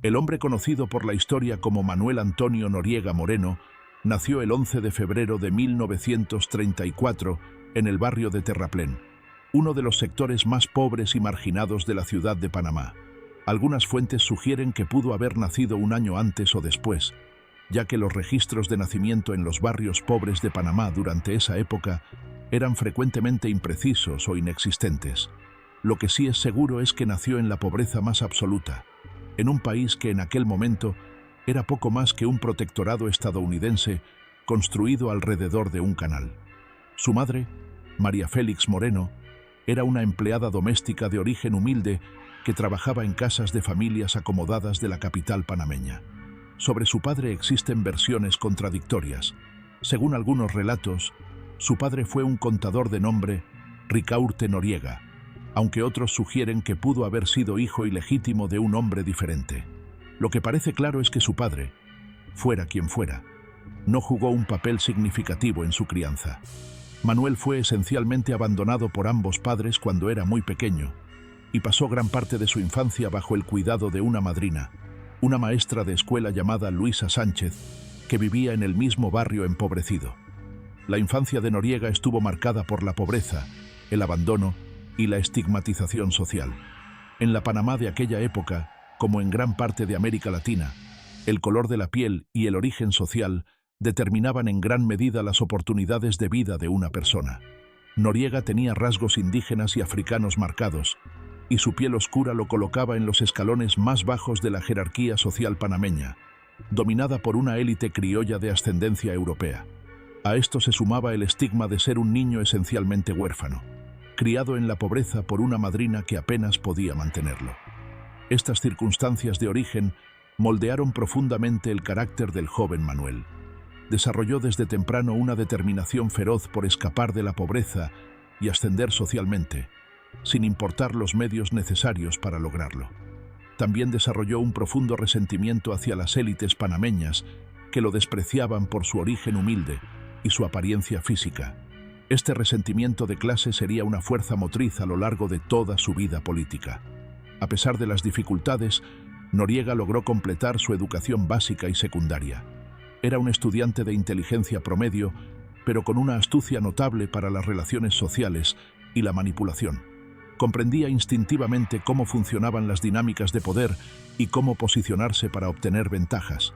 El hombre conocido por la historia como Manuel Antonio Noriega Moreno nació el 11 de febrero de 1934 en el barrio de Terraplén, uno de los sectores más pobres y marginados de la ciudad de Panamá. Algunas fuentes sugieren que pudo haber nacido un año antes o después, ya que los registros de nacimiento en los barrios pobres de Panamá durante esa época eran frecuentemente imprecisos o inexistentes. Lo que sí es seguro es que nació en la pobreza más absoluta, en un país que en aquel momento era poco más que un protectorado estadounidense construido alrededor de un canal. Su madre, María Félix Moreno, era una empleada doméstica de origen humilde que trabajaba en casas de familias acomodadas de la capital panameña. Sobre su padre existen versiones contradictorias. Según algunos relatos, su padre fue un contador de nombre Ricaurte Noriega, aunque otros sugieren que pudo haber sido hijo ilegítimo de un hombre diferente. Lo que parece claro es que su padre, fuera quien fuera, no jugó un papel significativo en su crianza. Manuel fue esencialmente abandonado por ambos padres cuando era muy pequeño y pasó gran parte de su infancia bajo el cuidado de una madrina, una maestra de escuela llamada Luisa Sánchez, que vivía en el mismo barrio empobrecido. La infancia de Noriega estuvo marcada por la pobreza, el abandono y la estigmatización social. En la Panamá de aquella época, como en gran parte de América Latina, el color de la piel y el origen social determinaban en gran medida las oportunidades de vida de una persona. Noriega tenía rasgos indígenas y africanos marcados, y su piel oscura lo colocaba en los escalones más bajos de la jerarquía social panameña, dominada por una élite criolla de ascendencia europea. A esto se sumaba el estigma de ser un niño esencialmente huérfano, criado en la pobreza por una madrina que apenas podía mantenerlo. Estas circunstancias de origen moldearon profundamente el carácter del joven Manuel. Desarrolló desde temprano una determinación feroz por escapar de la pobreza y ascender socialmente, sin importar los medios necesarios para lograrlo. También desarrolló un profundo resentimiento hacia las élites panameñas que lo despreciaban por su origen humilde y su apariencia física. Este resentimiento de clase sería una fuerza motriz a lo largo de toda su vida política. A pesar de las dificultades, Noriega logró completar su educación básica y secundaria. Era un estudiante de inteligencia promedio, pero con una astucia notable para las relaciones sociales y la manipulación. Comprendía instintivamente cómo funcionaban las dinámicas de poder y cómo posicionarse para obtener ventajas.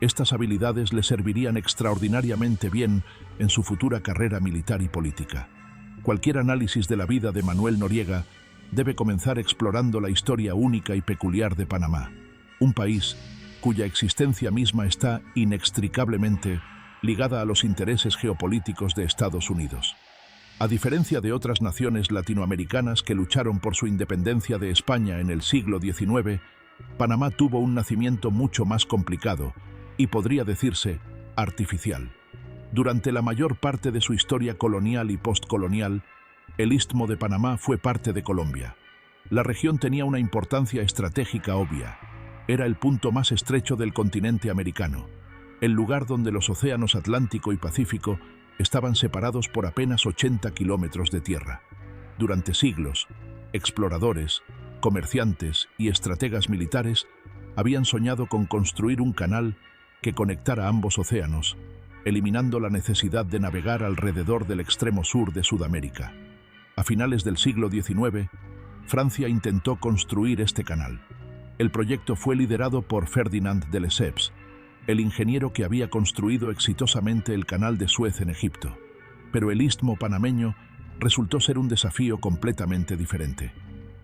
Estas habilidades le servirían extraordinariamente bien en su futura carrera militar y política. Cualquier análisis de la vida de Manuel Noriega debe comenzar explorando la historia única y peculiar de Panamá, un país cuya existencia misma está inextricablemente ligada a los intereses geopolíticos de Estados Unidos. A diferencia de otras naciones latinoamericanas que lucharon por su independencia de España en el siglo XIX, Panamá tuvo un nacimiento mucho más complicado y podría decirse artificial. Durante la mayor parte de su historia colonial y postcolonial, el Istmo de Panamá fue parte de Colombia. La región tenía una importancia estratégica obvia. Era el punto más estrecho del continente americano, el lugar donde los océanos Atlántico y Pacífico estaban separados por apenas 80 kilómetros de tierra. Durante siglos, exploradores, comerciantes y estrategas militares habían soñado con construir un canal que conectara ambos océanos, eliminando la necesidad de navegar alrededor del extremo sur de Sudamérica. A finales del siglo XIX, Francia intentó construir este canal. El proyecto fue liderado por Ferdinand de Lesseps, el ingeniero que había construido exitosamente el Canal de Suez en Egipto. Pero el istmo panameño resultó ser un desafío completamente diferente.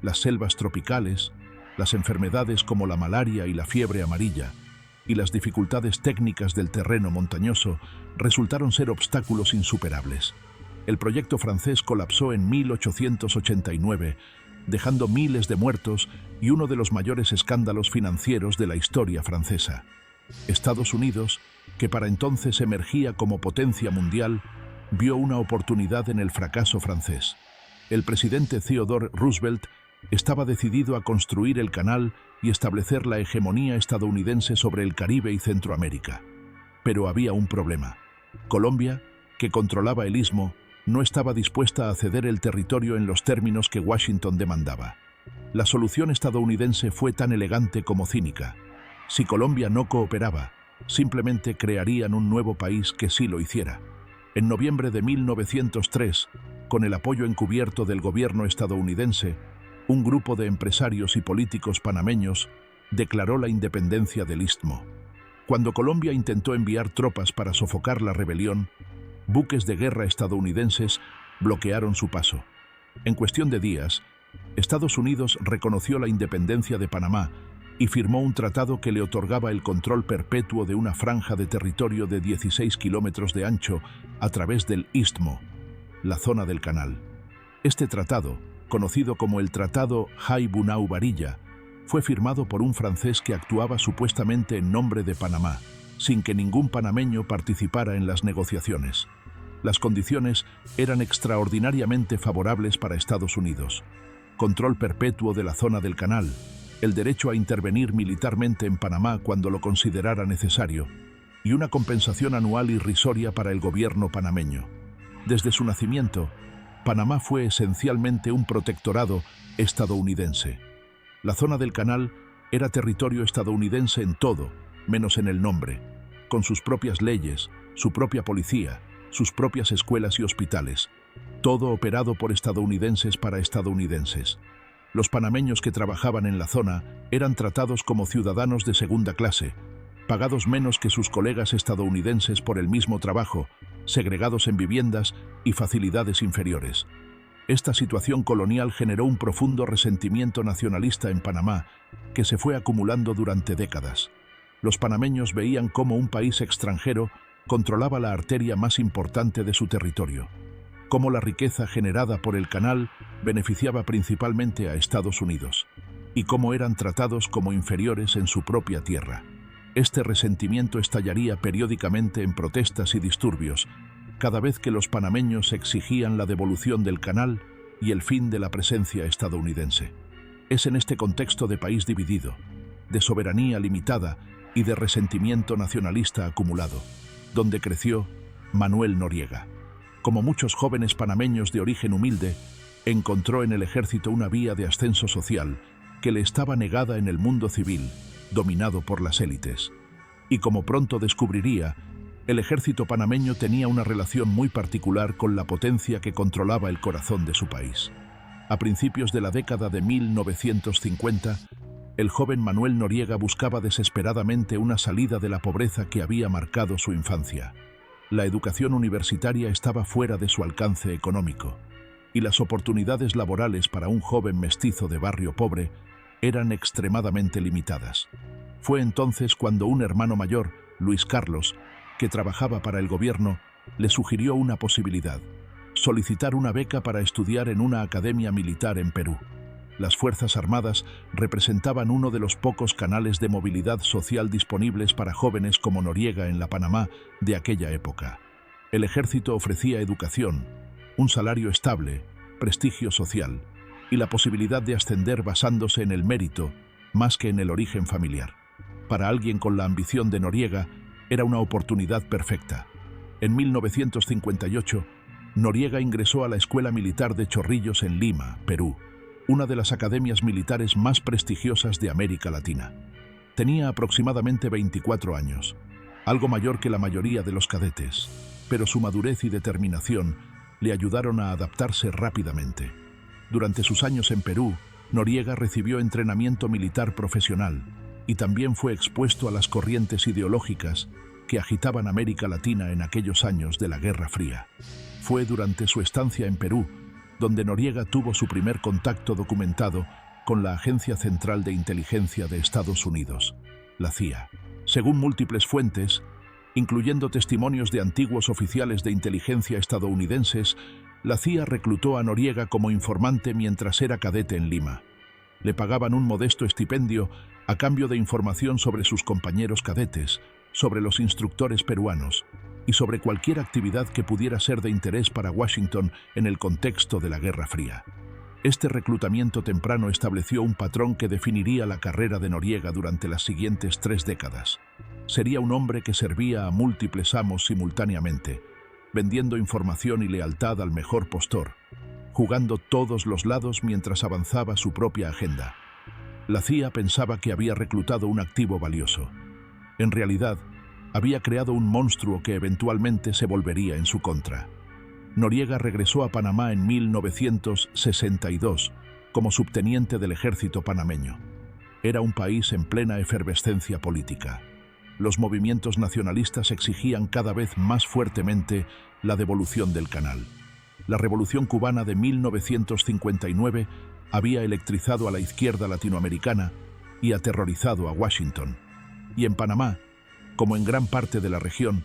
Las selvas tropicales, las enfermedades como la malaria y la fiebre amarilla, y las dificultades técnicas del terreno montañoso resultaron ser obstáculos insuperables. El proyecto francés colapsó en 1889, dejando miles de muertos y uno de los mayores escándalos financieros de la historia francesa. Estados Unidos, que para entonces emergía como potencia mundial, vio una oportunidad en el fracaso francés. El presidente Theodore Roosevelt estaba decidido a construir el canal y establecer la hegemonía estadounidense sobre el Caribe y Centroamérica. Pero había un problema. Colombia, que controlaba el istmo, no estaba dispuesta a ceder el territorio en los términos que Washington demandaba. La solución estadounidense fue tan elegante como cínica. Si Colombia no cooperaba, simplemente crearían un nuevo país que sí lo hiciera. En noviembre de 1903, con el apoyo encubierto del gobierno estadounidense, un grupo de empresarios y políticos panameños declaró la independencia del Istmo. Cuando Colombia intentó enviar tropas para sofocar la rebelión, buques de guerra estadounidenses bloquearon su paso. En cuestión de días, Estados Unidos reconoció la independencia de Panamá y firmó un tratado que le otorgaba el control perpetuo de una franja de territorio de 16 kilómetros de ancho a través del Istmo, la zona del canal. Este tratado, conocido como el Tratado Hay-Bunau-Varilla, fue firmado por un francés que actuaba supuestamente en nombre de Panamá, sin que ningún panameño participara en las negociaciones. Las condiciones eran extraordinariamente favorables para Estados Unidos: control perpetuo de la zona del canal, el derecho a intervenir militarmente en Panamá cuando lo considerara necesario, y una compensación anual irrisoria para el gobierno panameño. Desde su nacimiento, Panamá fue esencialmente un protectorado estadounidense. La zona del canal era territorio estadounidense en todo, menos en el nombre, con sus propias leyes, su propia policía, sus propias escuelas y hospitales, todo operado por estadounidenses para estadounidenses. Los panameños que trabajaban en la zona eran tratados como ciudadanos de segunda clase, pagados menos que sus colegas estadounidenses por el mismo trabajo, segregados en viviendas y facilidades inferiores. Esta situación colonial generó un profundo resentimiento nacionalista en Panamá que se fue acumulando durante décadas. Los panameños veían cómo un país extranjero controlaba la arteria más importante de su territorio, cómo la riqueza generada por el canal beneficiaba principalmente a Estados Unidos, y cómo eran tratados como inferiores en su propia tierra. Este resentimiento estallaría periódicamente en protestas y disturbios, cada vez que los panameños exigían la devolución del canal y el fin de la presencia estadounidense. Es en este contexto de país dividido, de soberanía limitada y de resentimiento nacionalista acumulado, donde creció Manuel Noriega. Como muchos jóvenes panameños de origen humilde, encontró en el ejército una vía de ascenso social que le estaba negada en el mundo civil, dominado por las élites. Y como pronto descubriría, el ejército panameño tenía una relación muy particular con la potencia que controlaba el corazón de su país. A principios de la década de 1950, el joven Manuel Noriega buscaba desesperadamente una salida de la pobreza que había marcado su infancia. La educación universitaria estaba fuera de su alcance económico, y las oportunidades laborales para un joven mestizo de barrio pobre eran extremadamente limitadas. Fue entonces cuando un hermano mayor, Luis Carlos, que trabajaba para el gobierno, le sugirió una posibilidad: solicitar una beca para estudiar en una academia militar en Perú. Las Fuerzas Armadas representaban uno de los pocos canales de movilidad social disponibles para jóvenes como Noriega en la Panamá de aquella época. El ejército ofrecía educación, un salario estable, prestigio social y la posibilidad de ascender basándose en el mérito más que en el origen familiar. Para alguien con la ambición de Noriega, era una oportunidad perfecta. En 1958, Noriega ingresó a la Escuela Militar de Chorrillos en Lima, Perú, una de las academias militares más prestigiosas de América Latina. Tenía aproximadamente 24 años, algo mayor que la mayoría de los cadetes, pero su madurez y determinación le ayudaron a adaptarse rápidamente. Durante sus años en Perú, Noriega recibió entrenamiento militar profesional y también fue expuesto a las corrientes ideológicas que agitaban América Latina en aquellos años de la Guerra Fría. Fue durante su estancia en Perú donde Noriega tuvo su primer contacto documentado con la Agencia Central de Inteligencia de Estados Unidos, la CIA. Según múltiples fuentes, incluyendo testimonios de antiguos oficiales de inteligencia estadounidenses, la CIA reclutó a Noriega como informante mientras era cadete en Lima. Le pagaban un modesto estipendio a cambio de información sobre sus compañeros cadetes, sobre los instructores peruanos y sobre cualquier actividad que pudiera ser de interés para Washington en el contexto de la Guerra Fría. Este reclutamiento temprano estableció un patrón que definiría la carrera de Noriega durante las siguientes 3 décadas. Sería un hombre que servía a múltiples amos simultáneamente, vendiendo información y lealtad al mejor postor, jugando todos los lados mientras avanzaba su propia agenda. La CIA pensaba que había reclutado un activo valioso. En realidad, había creado un monstruo que eventualmente se volvería en su contra. Noriega regresó a Panamá en 1962 como subteniente del ejército panameño. Era un país en plena efervescencia política. Los movimientos nacionalistas exigían cada vez más fuertemente la devolución del canal. La Revolución Cubana de 1959 había electrizado a la izquierda latinoamericana y aterrorizado a Washington. Y en Panamá, como en gran parte de la región,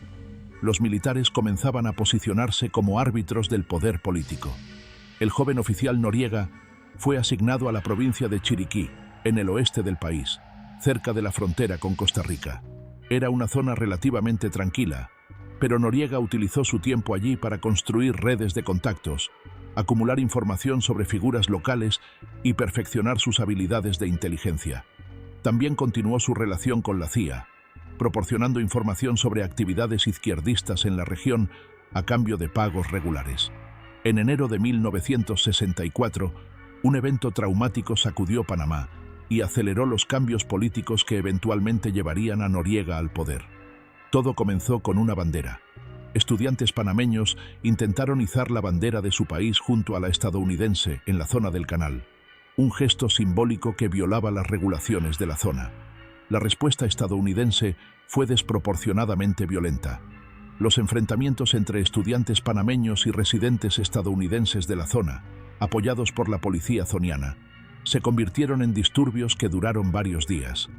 los militares comenzaban a posicionarse como árbitros del poder político. El joven oficial Noriega fue asignado a la provincia de Chiriquí, en el oeste del país, cerca de la frontera con Costa Rica. Era una zona relativamente tranquila, pero Noriega utilizó su tiempo allí para construir redes de contactos, acumular información sobre figuras locales y perfeccionar sus habilidades de inteligencia. También continuó su relación con la CIA, proporcionando información sobre actividades izquierdistas en la región a cambio de pagos regulares. En enero de 1964, un evento traumático sacudió Panamá y aceleró los cambios políticos que eventualmente llevarían a Noriega al poder. Todo comenzó con una bandera. Estudiantes panameños intentaron izar la bandera de su país junto a la estadounidense en la zona del canal, un gesto simbólico que violaba las regulaciones de la zona. La respuesta estadounidense fue desproporcionadamente violenta. Los enfrentamientos entre estudiantes panameños y residentes estadounidenses de la zona, apoyados por la policía zoniana, se convirtieron en disturbios que duraron varios días.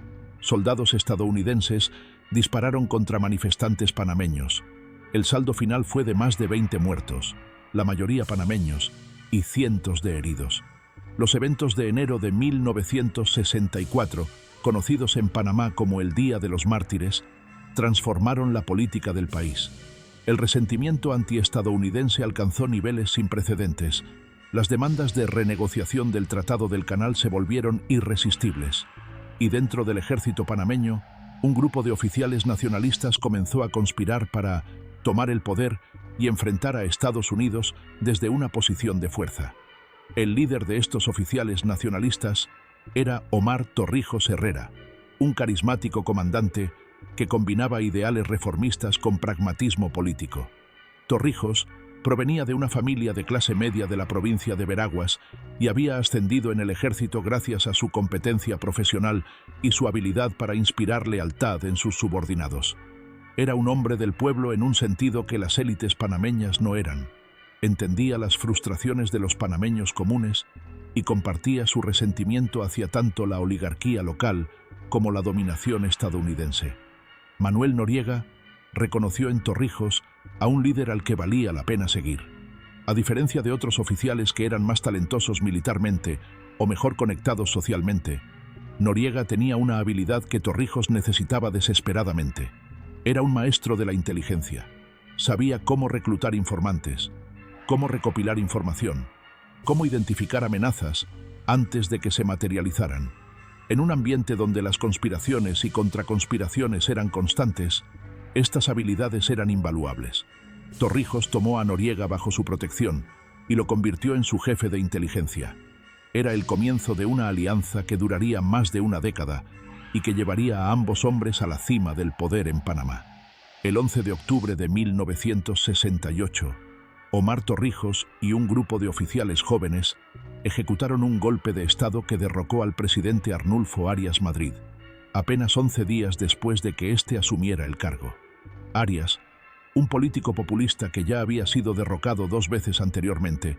Soldados estadounidenses dispararon contra manifestantes panameños. El saldo final fue de más de 20 muertos, la mayoría panameños, y cientos de heridos. Los eventos de enero de 1964, conocidos en Panamá como el Día de los Mártires, transformaron la política del país. El resentimiento antiestadounidense alcanzó niveles sin precedentes. Las demandas de renegociación del Tratado del Canal se volvieron irresistibles. Y dentro del ejército panameño, un grupo de oficiales nacionalistas comenzó a conspirar para tomar el poder y enfrentar a Estados Unidos desde una posición de fuerza. El líder de estos oficiales nacionalistas era Omar Torrijos Herrera, un carismático comandante que combinaba ideales reformistas con pragmatismo político. Torrijos provenía de una familia de clase media de la provincia de Veraguas y había ascendido en el ejército gracias a su competencia profesional y su habilidad para inspirar lealtad en sus subordinados. Era un hombre del pueblo en un sentido que las élites panameñas no eran. Entendía las frustraciones de los panameños comunes y compartía su resentimiento hacia tanto la oligarquía local como la dominación estadounidense. Manuel Noriega reconoció en Torrijos a un líder al que valía la pena seguir. A diferencia de otros oficiales que eran más talentosos militarmente o mejor conectados socialmente, Noriega tenía una habilidad que Torrijos necesitaba desesperadamente. Era un maestro de la inteligencia. Sabía cómo reclutar informantes, cómo recopilar información, cómo identificar amenazas antes de que se materializaran. En un ambiente donde las conspiraciones y contraconspiraciones eran constantes, estas habilidades eran invaluables. Torrijos tomó a Noriega bajo su protección y lo convirtió en su jefe de inteligencia. Era el comienzo de una alianza que duraría más de una década y que llevaría a ambos hombres a la cima del poder en Panamá. El 11 de octubre de 1968, Omar Torrijos y un grupo de oficiales jóvenes ejecutaron un golpe de Estado que derrocó al presidente Arnulfo Arias Madrid, apenas 11 días después de que éste asumiera el cargo. Arias, un político populista que ya había sido derrocado 2 veces anteriormente,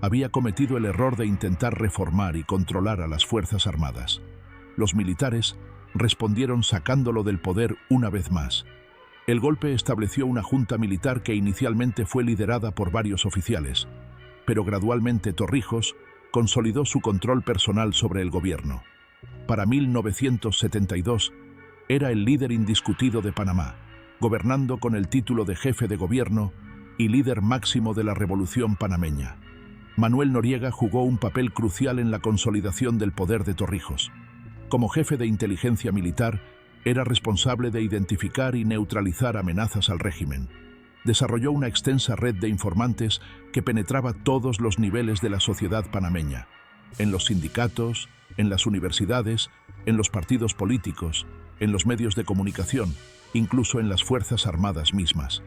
había cometido el error de intentar reformar y controlar a las Fuerzas Armadas. Los militares respondieron sacándolo del poder una vez más. El golpe estableció una junta militar que inicialmente fue liderada por varios oficiales, pero gradualmente Torrijos consolidó su control personal sobre el gobierno. Para 1972, era el líder indiscutido de Panamá, gobernando con el título de jefe de gobierno y líder máximo de la revolución panameña. Manuel Noriega jugó un papel crucial en la consolidación del poder de Torrijos. Como jefe de inteligencia militar, era responsable de identificar y neutralizar amenazas al régimen. Desarrolló una extensa red de informantes que penetraba todos los niveles de la sociedad panameña, en los sindicatos, en las universidades, en los partidos políticos, en los medios de comunicación, incluso en las Fuerzas Armadas mismas.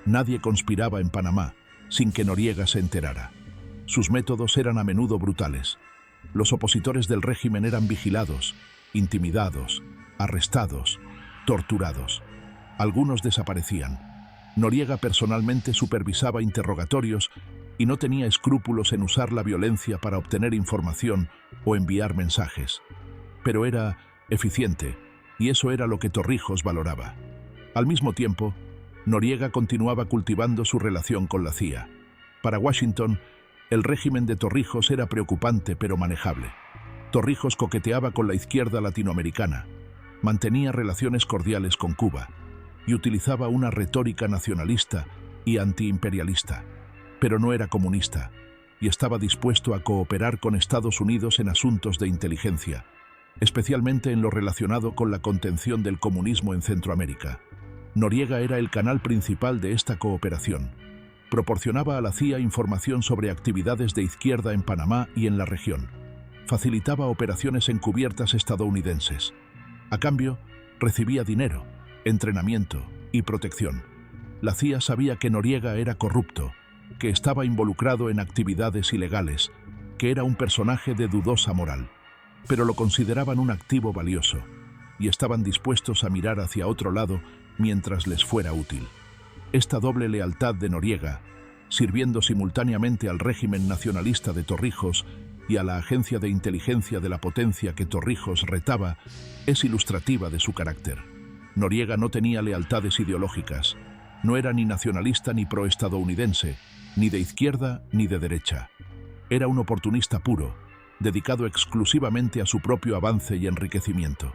Nadie conspiraba en Panamá sin que Noriega se enterara. Sus métodos eran a menudo brutales. Los opositores del régimen eran vigilados, intimidados, arrestados, torturados. Algunos desaparecían. Noriega personalmente supervisaba interrogatorios y no tenía escrúpulos en usar la violencia para obtener información o enviar mensajes. Pero era eficiente, y eso era lo que Torrijos valoraba. Al mismo tiempo, Noriega continuaba cultivando su relación con la CIA. Para Washington, el régimen de Torrijos era preocupante pero manejable. Torrijos coqueteaba con la izquierda latinoamericana, mantenía relaciones cordiales con Cuba y utilizaba una retórica nacionalista y antiimperialista. Pero no era comunista y estaba dispuesto a cooperar con Estados Unidos en asuntos de inteligencia, especialmente en lo relacionado con la contención del comunismo en Centroamérica. Noriega era el canal principal de esta cooperación. Proporcionaba a la CIA información sobre actividades de izquierda en Panamá y en la región. Facilitaba operaciones encubiertas estadounidenses. A cambio, recibía dinero, entrenamiento y protección. La CIA sabía que Noriega era corrupto, que estaba involucrado en actividades ilegales, que era un personaje de dudosa moral, pero lo consideraban un activo valioso y estaban dispuestos a mirar hacia otro lado mientras les fuera útil. Esta doble lealtad de Noriega, sirviendo simultáneamente al régimen nacionalista de Torrijos y a la agencia de inteligencia de la potencia que Torrijos retaba, es ilustrativa de su carácter. Noriega no tenía lealtades ideológicas, no era ni nacionalista ni proestadounidense, ni de izquierda ni de derecha. Era un oportunista puro, dedicado exclusivamente a su propio avance y enriquecimiento.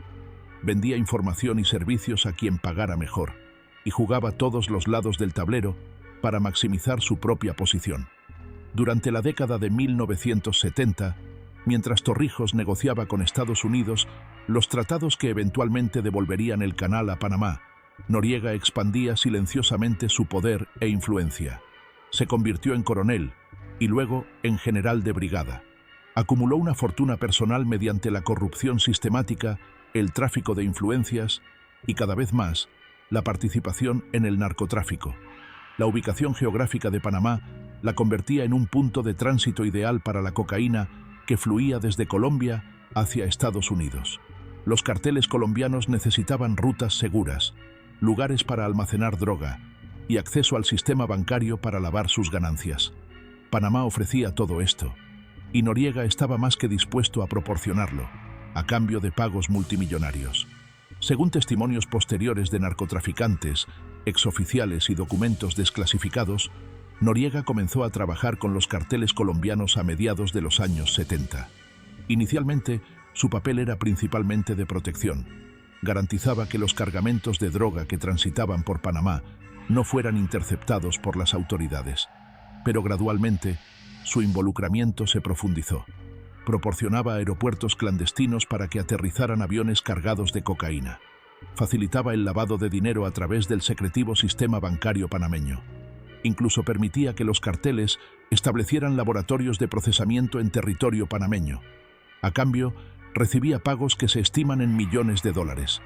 Vendía información y servicios a quien pagara mejor, y jugaba todos los lados del tablero para maximizar su propia posición. Durante la década de 1970, mientras Torrijos negociaba con Estados Unidos los tratados que eventualmente devolverían el canal a Panamá, Noriega expandía silenciosamente su poder e influencia. Se convirtió en coronel y luego en general de brigada. Acumuló una fortuna personal mediante la corrupción sistemática, el tráfico de influencias y, cada vez más, la participación en el narcotráfico. La ubicación geográfica de Panamá la convertía en un punto de tránsito ideal para la cocaína que fluía desde Colombia hacia Estados Unidos. Los carteles colombianos necesitaban rutas seguras, lugares para almacenar droga y acceso al sistema bancario para lavar sus ganancias. Panamá ofrecía todo esto, y Noriega estaba más que dispuesto a proporcionarlo, a cambio de pagos multimillonarios. Según testimonios posteriores de narcotraficantes, exoficiales y documentos desclasificados, Noriega comenzó a trabajar con los carteles colombianos a mediados de los años 70. Inicialmente, su papel era principalmente de protección. Garantizaba que los cargamentos de droga que transitaban por Panamá no fueran interceptados por las autoridades. Pero gradualmente, su involucramiento se profundizó. Proporcionaba aeropuertos clandestinos para que aterrizaran aviones cargados de cocaína. Facilitaba el lavado de dinero a través del secretivo sistema bancario panameño. Incluso permitía que los carteles establecieran laboratorios de procesamiento en territorio panameño. A cambio, recibía pagos que se estiman en millones de dólares.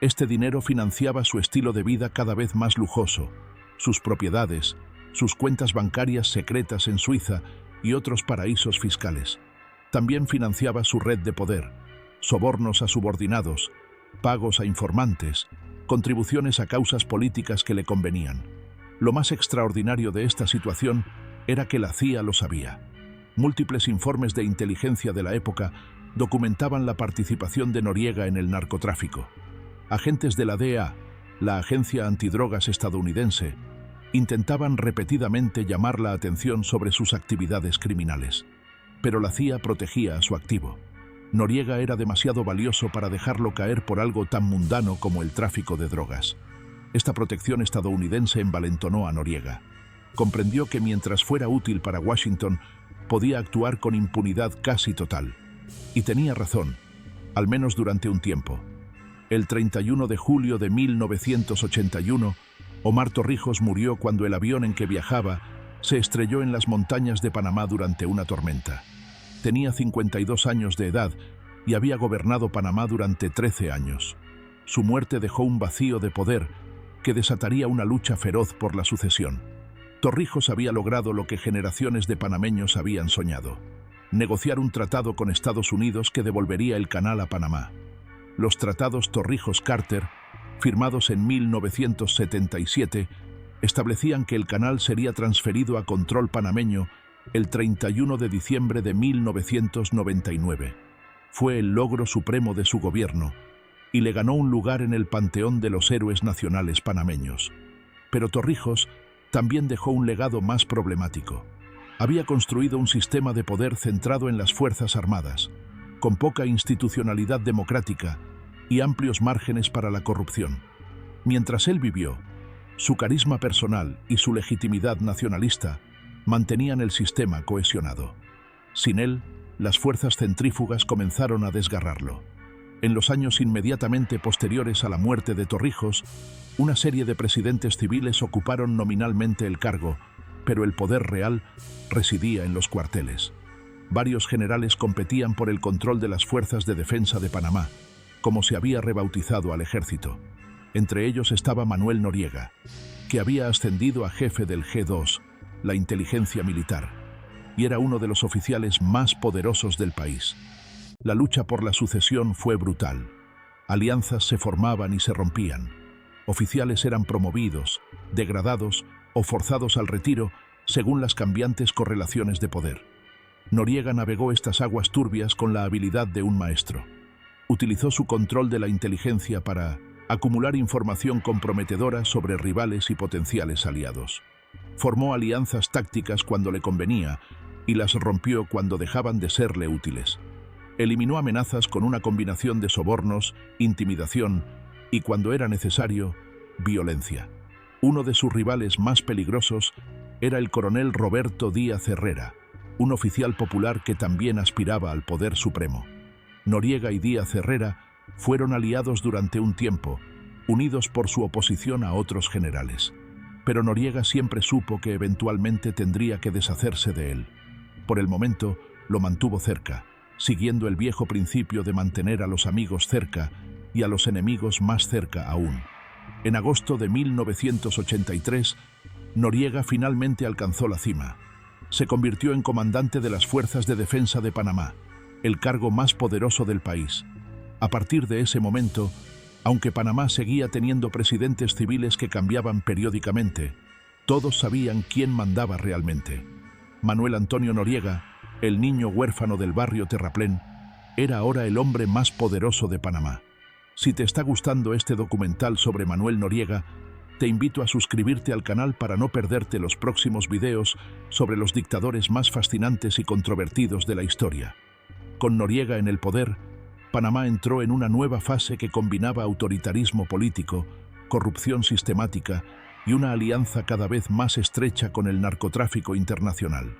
Este dinero financiaba su estilo de vida cada vez más lujoso, sus propiedades, sus cuentas bancarias secretas en Suiza y otros paraísos fiscales. También financiaba su red de poder, sobornos a subordinados, pagos a informantes, contribuciones a causas políticas que le convenían. Lo más extraordinario de esta situación era que la CIA lo sabía. Múltiples informes de inteligencia de la época documentaban la participación de Noriega en el narcotráfico. Agentes de la DEA, la agencia antidrogas estadounidense, intentaban repetidamente llamar la atención sobre sus actividades criminales. Pero la CIA protegía a su activo. Noriega era demasiado valioso para dejarlo caer por algo tan mundano como el tráfico de drogas. Esta protección estadounidense envalentonó a Noriega. Comprendió que mientras fuera útil para Washington, podía actuar con impunidad casi total. Y tenía razón, al menos durante un tiempo. El 31 de julio de 1981, Omar Torrijos murió cuando el avión en que viajaba se estrelló en las montañas de Panamá durante una tormenta. Tenía 52 años de edad y había gobernado Panamá durante 13 años. Su muerte dejó un vacío de poder que desataría una lucha feroz por la sucesión. Torrijos había logrado lo que generaciones de panameños habían soñado: negociar un tratado con Estados Unidos que devolvería el canal a Panamá. Los tratados Torrijos-Carter, firmados en 1977, establecían que el canal sería transferido a control panameño el 31 de diciembre de 1999. Fue el logro supremo de su gobierno y le ganó un lugar en el panteón de los héroes nacionales panameños. Pero Torrijos también dejó un legado más problemático. Había construido un sistema de poder centrado en las Fuerzas Armadas, con poca institucionalidad democrática y amplios márgenes para la corrupción. Mientras él vivió, su carisma personal y su legitimidad nacionalista mantenían el sistema cohesionado. Sin él, las fuerzas centrífugas comenzaron a desgarrarlo. En los años inmediatamente posteriores a la muerte de Torrijos, una serie de presidentes civiles ocuparon nominalmente el cargo, pero el poder real residía en los cuarteles. Varios generales competían por el control de las Fuerzas de Defensa de Panamá, como se había rebautizado al ejército. Entre ellos estaba Manuel Noriega, que había ascendido a jefe del G2, la inteligencia militar, y era uno de los oficiales más poderosos del país. La lucha por la sucesión fue brutal. Alianzas se formaban y se rompían. Oficiales eran promovidos, degradados o forzados al retiro según las cambiantes correlaciones de poder. Noriega navegó estas aguas turbias con la habilidad de un maestro. Utilizó su control de la inteligencia para acumular información comprometedora sobre rivales y potenciales aliados. Formó alianzas tácticas cuando le convenía y las rompió cuando dejaban de serle útiles. Eliminó amenazas con una combinación de sobornos, intimidación y, cuando era necesario, violencia. Uno de sus rivales más peligrosos era el coronel Roberto Díaz Herrera, un oficial popular que también aspiraba al poder supremo. Noriega y Díaz Herrera fueron aliados durante un tiempo, unidos por su oposición a otros generales. Pero Noriega siempre supo que eventualmente tendría que deshacerse de él. Por el momento, lo mantuvo cerca, siguiendo el viejo principio de mantener a los amigos cerca y a los enemigos más cerca aún. En agosto de 1983, Noriega finalmente alcanzó la cima. Se convirtió en comandante de las Fuerzas de Defensa de Panamá, el cargo más poderoso del país. A partir de ese momento, aunque Panamá seguía teniendo presidentes civiles que cambiaban periódicamente, todos sabían quién mandaba realmente. Manuel Antonio Noriega, el niño huérfano del barrio Terraplén, era ahora el hombre más poderoso de Panamá. Si te está gustando este documental sobre Manuel Noriega, te invito a suscribirte al canal para no perderte los próximos videos sobre los dictadores más fascinantes y controvertidos de la historia. Con Noriega en el poder, Panamá entró en una nueva fase que combinaba autoritarismo político, corrupción sistemática y una alianza cada vez más estrecha con el narcotráfico internacional.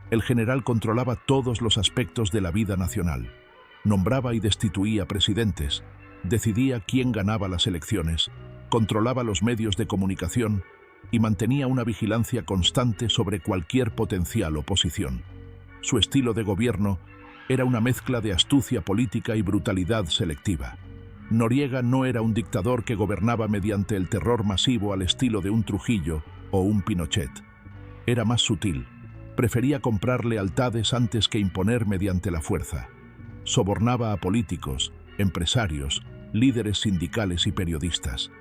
El general controlaba todos los aspectos de la vida nacional. Nombraba y destituía presidentes, decidía quién ganaba las elecciones, controlaba los medios de comunicación y mantenía una vigilancia constante sobre cualquier potencial oposición. Su estilo de gobierno era una mezcla de astucia política y brutalidad selectiva. Noriega no era un dictador que gobernaba mediante el terror masivo al estilo de un Trujillo o un Pinochet. Era más sutil. Prefería comprar lealtades antes que imponer mediante la fuerza. Sobornaba a políticos, empresarios, líderes sindicales y periodistas.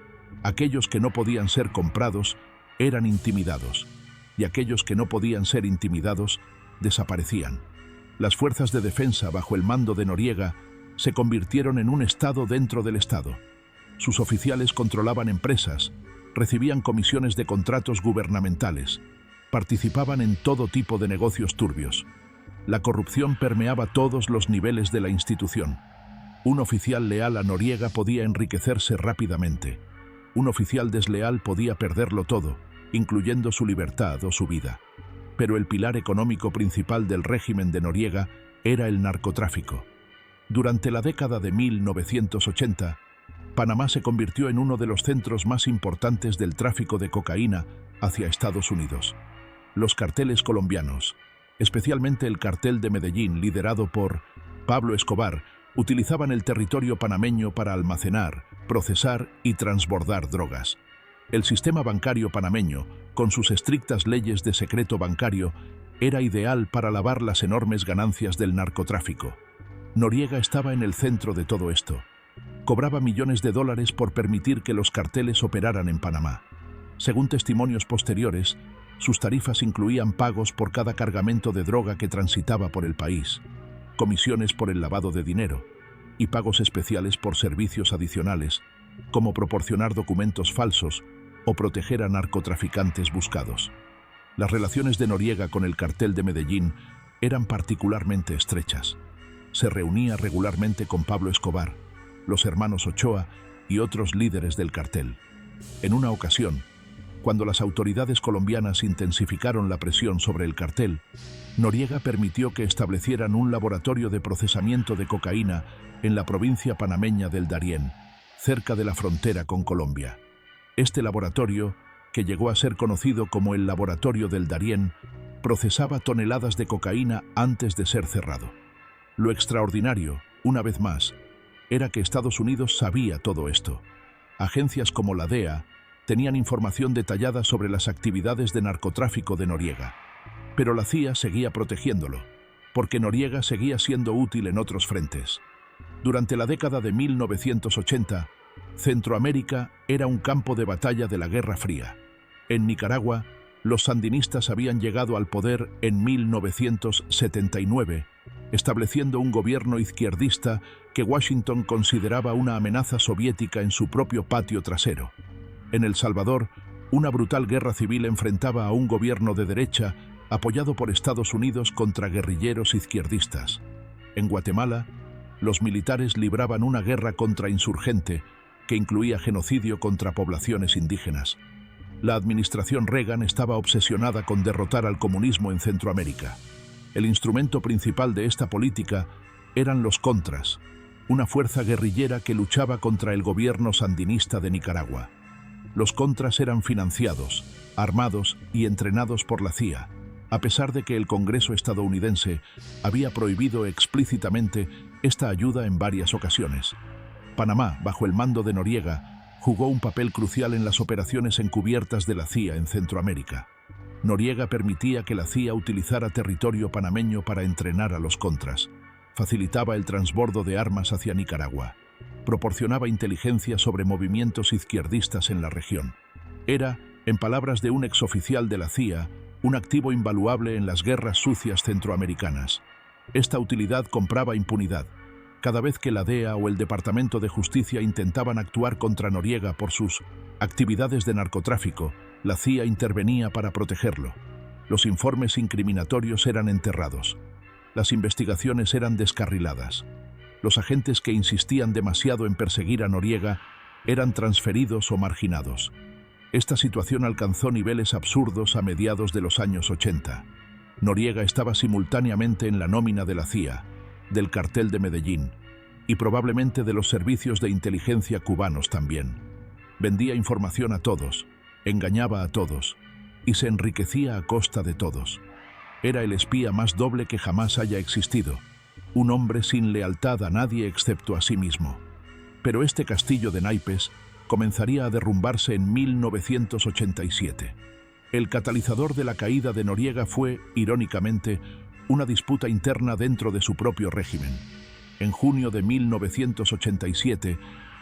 Aquellos que no podían ser comprados eran intimidados, y aquellos que no podían ser intimidados desaparecían. Las fuerzas de defensa bajo el mando de Noriega se convirtieron en un Estado dentro del Estado. Sus oficiales controlaban empresas, recibían comisiones de contratos gubernamentales, participaban en todo tipo de negocios turbios. La corrupción permeaba todos los niveles de la institución. Un oficial leal a Noriega podía enriquecerse rápidamente. Un oficial desleal podía perderlo todo, incluyendo su libertad o su vida. Pero el pilar económico principal del régimen de Noriega era el narcotráfico. Durante la década de 1980, Panamá se convirtió en uno de los centros más importantes del tráfico de cocaína hacia Estados Unidos. Los carteles colombianos, especialmente el cartel de Medellín liderado por Pablo Escobar, Utilizaban el territorio panameño para almacenar, procesar y transbordar drogas. El sistema bancario panameño, con sus estrictas leyes de secreto bancario, era ideal para lavar las enormes ganancias del narcotráfico. Noriega estaba en el centro de todo esto. Cobraba millones de dólares por permitir que los carteles operaran en Panamá. Según testimonios posteriores, sus tarifas incluían pagos por cada cargamento de droga que transitaba por el país, comisiones por el lavado de dinero y pagos especiales por servicios adicionales, como proporcionar documentos falsos o proteger a narcotraficantes buscados. Las relaciones de Noriega con el cartel de Medellín eran particularmente estrechas. Se reunía regularmente con Pablo Escobar, los hermanos Ochoa y otros líderes del cartel. En una ocasión, cuando las autoridades colombianas intensificaron la presión sobre el cartel, Noriega permitió que establecieran un laboratorio de procesamiento de cocaína en la provincia panameña del Darién, cerca de la frontera con Colombia. Este laboratorio, que llegó a ser conocido como el Laboratorio del Darién, procesaba toneladas de cocaína antes de ser cerrado. Lo extraordinario, una vez más, era que Estados Unidos sabía todo esto. Agencias como la DEA tenían información detallada sobre las actividades de narcotráfico de Noriega. Pero la CIA seguía protegiéndolo, porque Noriega seguía siendo útil en otros frentes. Durante la década de 1980, Centroamérica era un campo de batalla de la Guerra Fría. En Nicaragua, los sandinistas habían llegado al poder en 1979, estableciendo un gobierno izquierdista que Washington consideraba una amenaza soviética en su propio patio trasero. En El Salvador, una brutal guerra civil enfrentaba a un gobierno de derecha apoyado por Estados Unidos contra guerrilleros izquierdistas. En Guatemala, los militares libraban una guerra contrainsurgente que incluía genocidio contra poblaciones indígenas. La administración Reagan estaba obsesionada con derrotar al comunismo en Centroamérica. El instrumento principal de esta política eran los Contras, una fuerza guerrillera que luchaba contra el gobierno sandinista de Nicaragua. Los Contras eran financiados, armados y entrenados por la CIA, a pesar de que el Congreso estadounidense había prohibido explícitamente esta ayuda en varias ocasiones. Panamá, bajo el mando de Noriega, jugó un papel crucial en las operaciones encubiertas de la CIA en Centroamérica. Noriega permitía que la CIA utilizara territorio panameño para entrenar a los Contras, facilitaba el transbordo de armas hacia Nicaragua, proporcionaba inteligencia sobre movimientos izquierdistas en la región. Era, en palabras de un exoficial de la CIA, un activo invaluable en las guerras sucias centroamericanas. Esta utilidad compraba impunidad. Cada vez que la DEA o el Departamento de Justicia intentaban actuar contra Noriega por sus actividades de narcotráfico, la CIA intervenía para protegerlo. Los informes incriminatorios eran enterrados. Las investigaciones eran descarriladas. Los agentes que insistían demasiado en perseguir a Noriega eran transferidos o marginados. Esta situación alcanzó niveles absurdos a mediados de los años 80. Noriega estaba simultáneamente en la nómina de la CIA, del cartel de Medellín y probablemente de los servicios de inteligencia cubanos también. Vendía información a todos, engañaba a todos y se enriquecía a costa de todos. Era el espía más doble que jamás haya existido, un hombre sin lealtad a nadie excepto a sí mismo. Pero este castillo de naipes comenzaría a derrumbarse en 1987. El catalizador de la caída de Noriega fue, irónicamente, una disputa interna dentro de su propio régimen. En junio de 1987,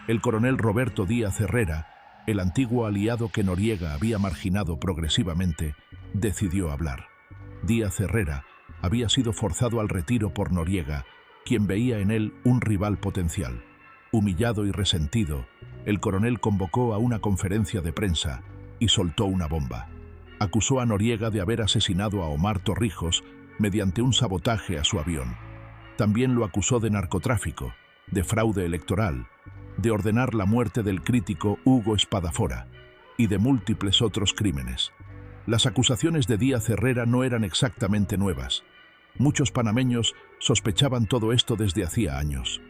el coronel Roberto Díaz Herrera, el antiguo aliado que Noriega había marginado progresivamente, decidió hablar. Díaz Herrera había sido forzado al retiro por Noriega, quien veía en él un rival potencial. Humillado y resentido, el coronel convocó a una conferencia de prensa y soltó una bomba. Acusó a Noriega de haber asesinado a Omar Torrijos mediante un sabotaje a su avión. También lo acusó de narcotráfico, de fraude electoral, de ordenar la muerte del crítico Hugo Espadafora y de múltiples otros crímenes. Las acusaciones de Díaz Herrera no eran exactamente nuevas. Muchos panameños sospechaban todo esto desde hacía años.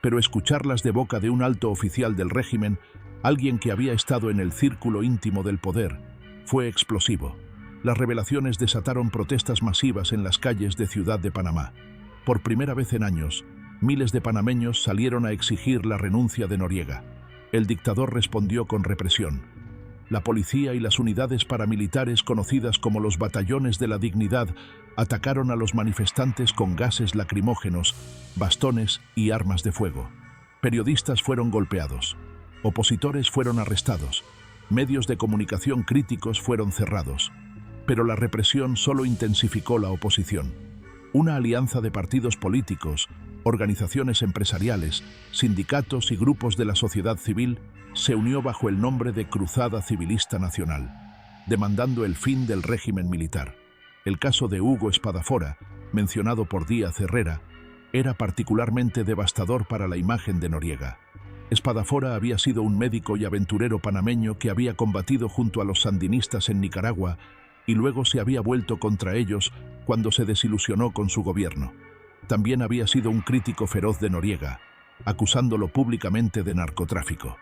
Pero escucharlas de boca de un alto oficial del régimen, alguien que había estado en el círculo íntimo del poder, fue explosivo. Las revelaciones desataron protestas masivas en las calles de Ciudad de Panamá. Por primera vez en años, Miles de panameños salieron a exigir la renuncia de Noriega. El dictador respondió con represión. La policía y las unidades paramilitares conocidas como los Batallones de la Dignidad atacaron a los manifestantes con gases lacrimógenos, bastones y armas de fuego. Periodistas fueron golpeados. Opositores fueron arrestados. Medios de comunicación críticos fueron cerrados. Pero la represión solo intensificó la oposición. Una alianza de partidos políticos, organizaciones empresariales, sindicatos y grupos de la sociedad civil se unió bajo el nombre de Cruzada Civilista Nacional, demandando el fin del régimen militar. El caso de Hugo Espadafora, mencionado por Díaz Herrera, era particularmente devastador para la imagen de Noriega. Espadafora había sido un médico y aventurero panameño que había combatido junto a los sandinistas en Nicaragua y luego se había vuelto contra ellos cuando se desilusionó con su gobierno. También había sido un crítico feroz de Noriega, acusándolo públicamente de narcotráfico.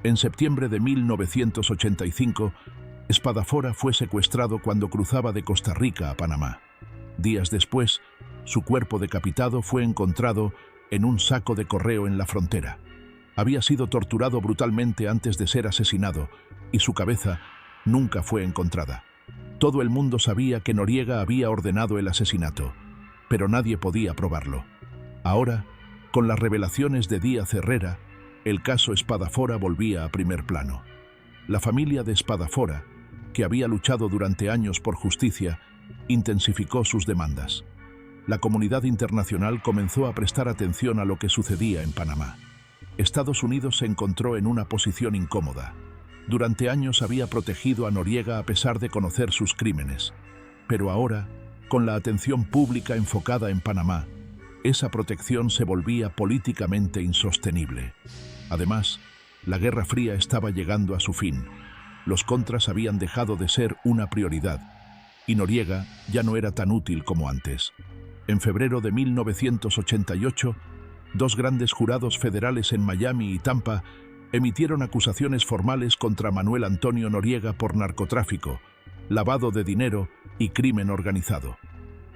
En septiembre de 1985, Espadafora fue secuestrado cuando cruzaba de Costa Rica a Panamá. Días después, su cuerpo decapitado fue encontrado en un saco de correo en la frontera. Había sido torturado brutalmente antes de ser asesinado y su cabeza nunca fue encontrada. Todo el mundo sabía que Noriega había ordenado el asesinato, pero nadie podía probarlo. Ahora, con las revelaciones de Díaz Herrera, el caso Espadafora volvía a primer plano. La familia de Espadafora, que había luchado durante años por justicia, intensificó sus demandas. La comunidad internacional comenzó a prestar atención a lo que sucedía en Panamá. Estados Unidos se encontró en una posición incómoda. Durante años había protegido a Noriega a pesar de conocer sus crímenes. Pero ahora, con la atención pública enfocada en Panamá, esa protección se volvía políticamente insostenible. Además, la Guerra Fría estaba llegando a su fin. Los contras habían dejado de ser una prioridad, y Noriega ya no era tan útil como antes. En febrero de 1988, dos grandes jurados federales en Miami y Tampa emitieron acusaciones formales contra Manuel Antonio Noriega por narcotráfico, lavado de dinero y crimen organizado.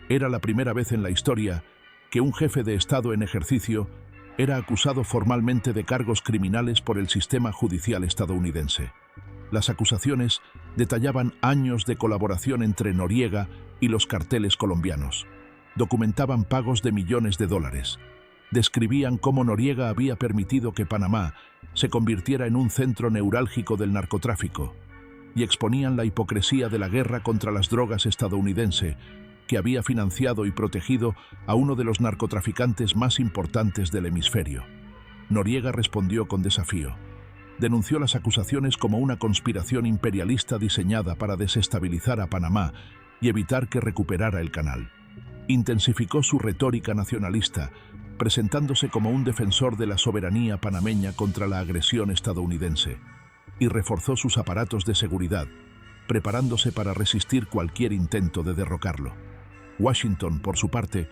Era la primera vez en la historia que un jefe de Estado en ejercicio era acusado formalmente de cargos criminales por el sistema judicial estadounidense. Las acusaciones detallaban años de colaboración entre Noriega y los carteles colombianos. Documentaban pagos de millones de dólares. Describían cómo Noriega había permitido que Panamá se convirtiera en un centro neurálgico del narcotráfico y exponían la hipocresía de la guerra contra las drogas estadounidense, que había financiado y protegido a uno de los narcotraficantes más importantes del hemisferio. Noriega respondió con desafío. Denunció las acusaciones como una conspiración imperialista diseñada para desestabilizar a Panamá y evitar que recuperara el canal. Intensificó su retórica nacionalista, presentándose como un defensor de la soberanía panameña contra la agresión estadounidense, y reforzó sus aparatos de seguridad, preparándose para resistir cualquier intento de derrocarlo. Washington, por su parte,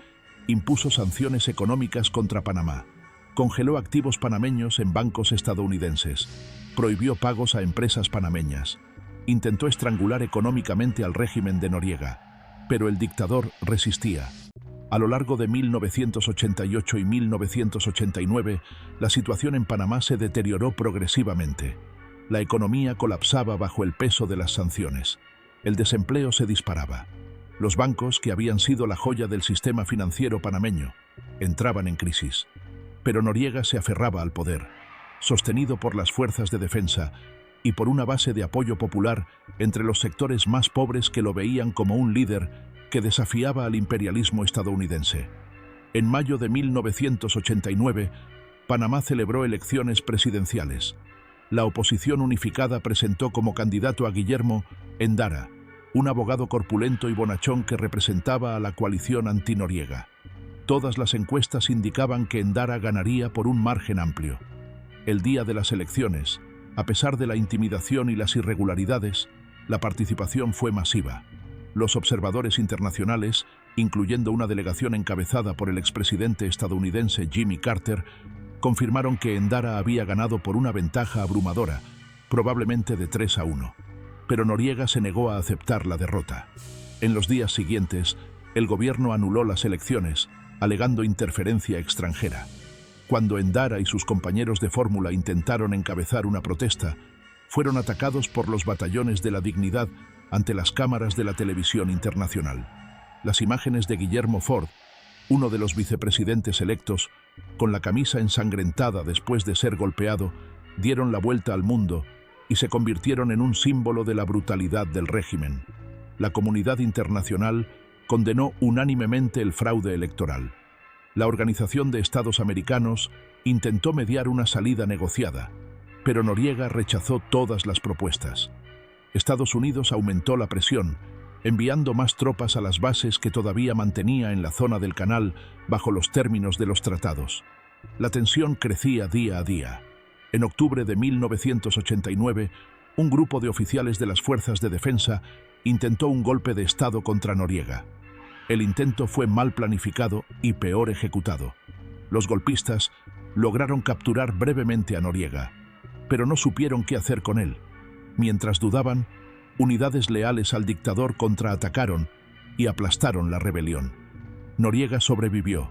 impuso sanciones económicas contra Panamá, congeló activos panameños en bancos estadounidenses, prohibió pagos a empresas panameñas, intentó estrangular económicamente al régimen de Noriega, pero el dictador resistía. A lo largo de 1988 y 1989, la situación en Panamá se deterioró progresivamente. La economía colapsaba bajo el peso de las sanciones. El desempleo se disparaba. Los bancos, que habían sido la joya del sistema financiero panameño, entraban en crisis. Pero Noriega se aferraba al poder, sostenido por las fuerzas de defensa y por una base de apoyo popular entre los sectores más pobres que lo veían como un líder que desafiaba al imperialismo estadounidense. En mayo de 1989, Panamá celebró elecciones presidenciales. La oposición unificada presentó como candidato a Guillermo Endara, un abogado corpulento y bonachón que representaba a la coalición anti-Noriega. Todas las encuestas indicaban que Endara ganaría por un margen amplio. El día de las elecciones, a pesar de la intimidación y las irregularidades, la participación fue masiva. Los observadores internacionales, incluyendo una delegación encabezada por el expresidente estadounidense Jimmy Carter, confirmaron que Endara había ganado por una ventaja abrumadora, probablemente de 3-1. Pero Noriega se negó a aceptar la derrota. En los días siguientes, el gobierno anuló las elecciones, alegando interferencia extranjera. Cuando Endara y sus compañeros de fórmula intentaron encabezar una protesta, fueron atacados por los batallones de la dignidad ante las cámaras de la televisión internacional. Las imágenes de Guillermo Ford, uno de los vicepresidentes electos, con la camisa ensangrentada después de ser golpeado, dieron la vuelta al mundo y se convirtieron en un símbolo de la brutalidad del régimen. La comunidad internacional condenó unánimemente el fraude electoral. La Organización de Estados Americanos intentó mediar una salida negociada, pero Noriega rechazó todas las propuestas. Estados Unidos aumentó la presión, enviando más tropas a las bases que todavía mantenía en la zona del canal bajo los términos de los tratados. La tensión crecía día a día. En octubre de 1989, un grupo de oficiales de las fuerzas de defensa intentó un golpe de Estado contra Noriega. El intento fue mal planificado y peor ejecutado. Los golpistas lograron capturar brevemente a Noriega, pero no supieron qué hacer con él. Mientras dudaban, unidades leales al dictador contraatacaron y aplastaron la rebelión. Noriega sobrevivió,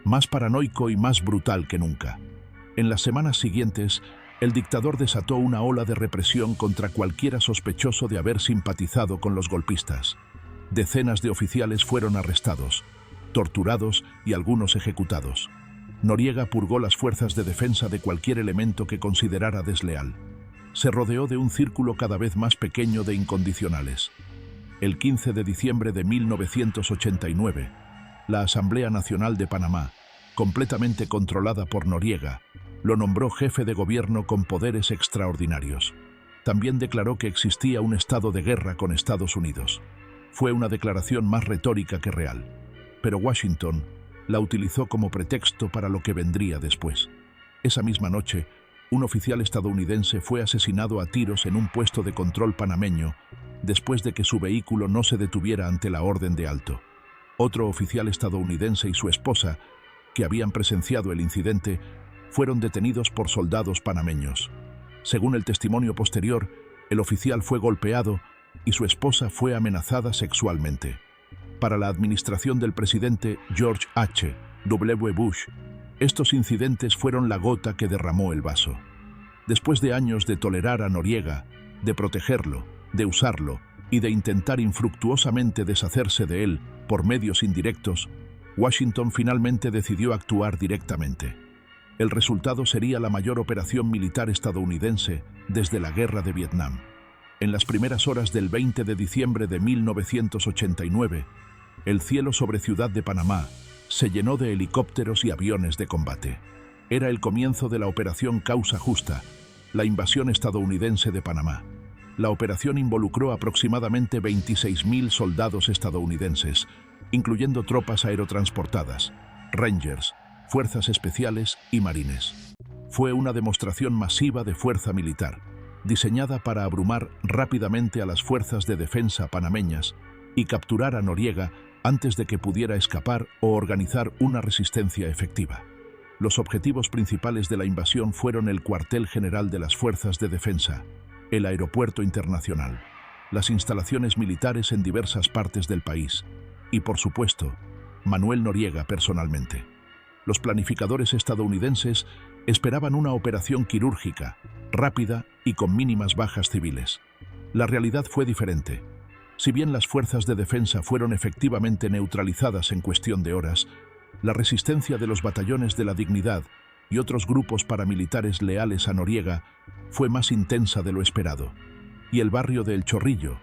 más paranoico y más brutal que nunca. En las semanas siguientes, el dictador desató una ola de represión contra cualquiera sospechoso de haber simpatizado con los golpistas. Decenas de oficiales fueron arrestados, torturados y algunos ejecutados. Noriega purgó las fuerzas de defensa de cualquier elemento que considerara desleal. Se rodeó de un círculo cada vez más pequeño de incondicionales. El 15 de diciembre de 1989, la Asamblea Nacional de Panamá, completamente controlada por Noriega, lo nombró jefe de gobierno con poderes extraordinarios. También declaró que existía un estado de guerra con Estados Unidos. Fue una declaración más retórica que real, pero Washington la utilizó como pretexto para lo que vendría después. Esa misma noche, un oficial estadounidense fue asesinado a tiros en un puesto de control panameño después de que su vehículo no se detuviera ante la orden de alto. Otro oficial estadounidense y su esposa, que habían presenciado el incidente, fueron detenidos por soldados panameños. Según el testimonio posterior, el oficial fue golpeado y su esposa fue amenazada sexualmente. Para la administración del presidente George H. W. Bush, estos incidentes fueron la gota que derramó el vaso. Después de años de tolerar a Noriega, de protegerlo, de usarlo y de intentar infructuosamente deshacerse de él por medios indirectos, Washington finalmente decidió actuar directamente. El resultado sería la mayor operación militar estadounidense desde la Guerra de Vietnam. En las primeras horas del 20 de diciembre de 1989, el cielo sobre Ciudad de Panamá se llenó de helicópteros y aviones de combate. Era el comienzo de la Operación Causa Justa, la invasión estadounidense de Panamá. La operación involucró aproximadamente 26.000 soldados estadounidenses, incluyendo tropas aerotransportadas, Rangers, fuerzas especiales y marines. Fue una demostración masiva de fuerza militar, diseñada para abrumar rápidamente a las fuerzas de defensa panameñas y capturar a Noriega antes de que pudiera escapar o organizar una resistencia efectiva. Los objetivos principales de la invasión fueron el cuartel general de las fuerzas de defensa, el aeropuerto internacional, las instalaciones militares en diversas partes del país y, por supuesto, Manuel Noriega personalmente. Los planificadores estadounidenses esperaban una operación quirúrgica, rápida y con mínimas bajas civiles. La realidad fue diferente. Si bien las fuerzas de defensa fueron efectivamente neutralizadas en cuestión de horas, la resistencia de los batallones de la Dignidad y otros grupos paramilitares leales a Noriega fue más intensa de lo esperado. Y el barrio de El Chorrillo,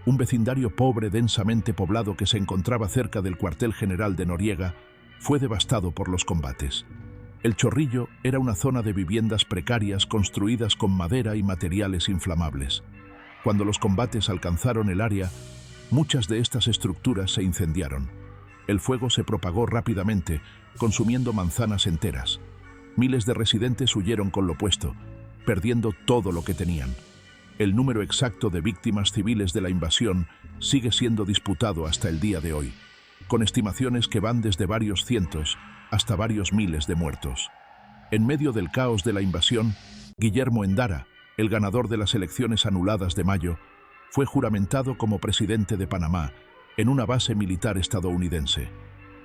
un vecindario pobre densamente poblado que se encontraba cerca del cuartel general de Noriega, fue devastado por los combates. El Chorrillo era una zona de viviendas precarias construidas con madera y materiales inflamables. Cuando los combates alcanzaron el área, muchas de estas estructuras se incendiaron. El fuego se propagó rápidamente, consumiendo manzanas enteras. Miles de residentes huyeron con lo puesto, perdiendo todo lo que tenían. El número exacto de víctimas civiles de la invasión sigue siendo disputado hasta el día de hoy, con estimaciones que van desde varios cientos hasta varios miles de muertos. En medio del caos de la invasión, Guillermo Endara, el ganador de las elecciones anuladas de mayo, fue juramentado como presidente de Panamá en una base militar estadounidense.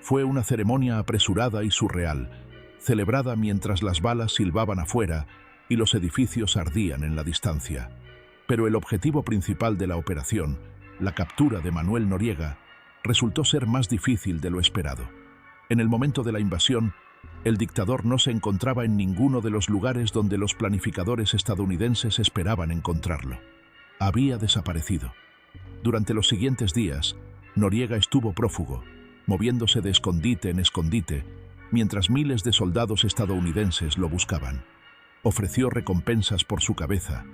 Fue una ceremonia apresurada y surreal, celebrada mientras las balas silbaban afuera y los edificios ardían en la distancia. Pero el objetivo principal de la operación, la captura de Manuel Noriega, resultó ser más difícil de lo esperado. En el momento de la invasión, el dictador no se encontraba en ninguno de los lugares donde los planificadores estadounidenses esperaban encontrarlo. Había desaparecido. Durante los siguientes días, Noriega estuvo prófugo, moviéndose de escondite en escondite, mientras miles de soldados estadounidenses lo buscaban. Ofreció recompensas por su cabeza.